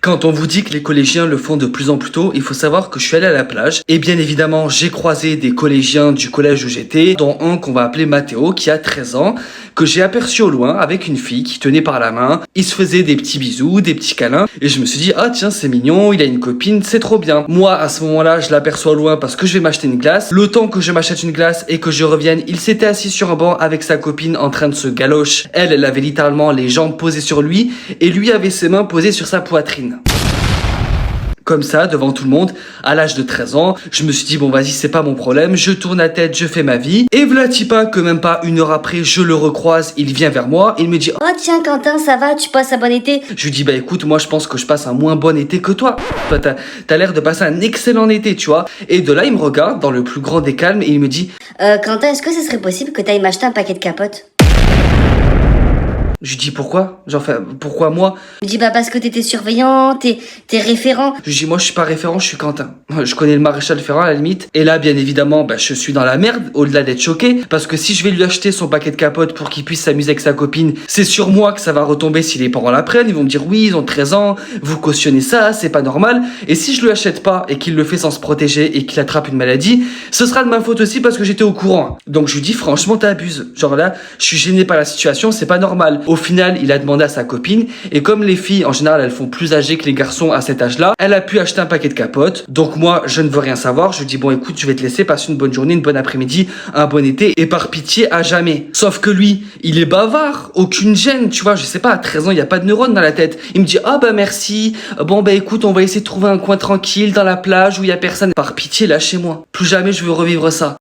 Quand on vous dit que les collégiens le font de plus en plus tôt, il faut savoir que je suis allé à la plage et bien évidemment j'ai croisé des collégiens du collège où j'étais, dont un qu'on va appeler Mathéo qui a 13 ans, que j'ai aperçu au loin avec une fille qui tenait par la main. Il se faisait des petits bisous, des petits câlins et je me suis dit ah tiens c'est mignon, il a une copine, c'est trop bien. Moi à ce moment-là je l'aperçois au loin parce que je vais m'acheter une glace. Le temps que je m'achète une glace et que je revienne, il s'était assis sur un banc avec sa copine en train de se galoche. Elle avait littéralement les jambes posées sur lui et lui avait ses mains posées sur sa poitrine. Comme ça, devant tout le monde, à l'âge de 13 ans, je me suis dit, bon vas-y, c'est pas mon problème, je tourne la tête, je fais ma vie. Et v'là-t-il pas que même pas une heure après, je le recroise, il vient vers moi, il me dit, Oh tiens Quentin, ça va, tu passes un bon été? je lui dis, bah écoute, moi je pense que je passe un moins bon été que toi. Toi, t'as l'air de passer un excellent été, tu vois. Et de là, il me regarde dans le plus grand des calmes et il me dit, Quentin, est-ce que ce serait possible que t'ailles m'acheter un paquet de capotes? je lui dis pourquoi? Genre, enfin, pourquoi moi? Je dis bah parce que t'étais surveillant, t'es référent. Je lui dis moi je suis pas référent, je suis Quentin. Je connais le maréchal Ferrand à la limite. Et là bien évidemment bah, je suis dans la merde au-delà d'être choqué. Parce que si je vais lui acheter son paquet de capotes pour qu'il puisse s'amuser avec sa copine, c'est sur moi que ça va retomber si les parents l'apprennent. Ils vont me dire oui ils ont 13 ans, vous cautionnez ça, c'est pas normal. Et si je lui achète pas et qu'il le fait sans se protéger et qu'il attrape une maladie, ce sera de ma faute aussi parce que j'étais au courant. Donc je lui dis franchement t'abuses. Genre là je suis gêné par la situation, c'est pas normal. Au final, il a demandé à sa copine et comme les filles en général elles font plus âgées que les garçons à cet âge-là, elle a pu acheter un paquet de capotes. Donc moi, je ne veux rien savoir. Je lui dis bon écoute, je vais te laisser passer une bonne journée, une bonne après-midi, un bon été et par pitié à jamais. Sauf que lui, il est bavard, aucune gêne, tu vois, je sais pas, à 13 ans, il y a pas de neurones dans la tête. Il me dit ah bah merci. Bon bah écoute, on va essayer de trouver un coin tranquille dans la plage où il y a personne. Par pitié, lâchez-moi. Plus jamais je veux revivre ça.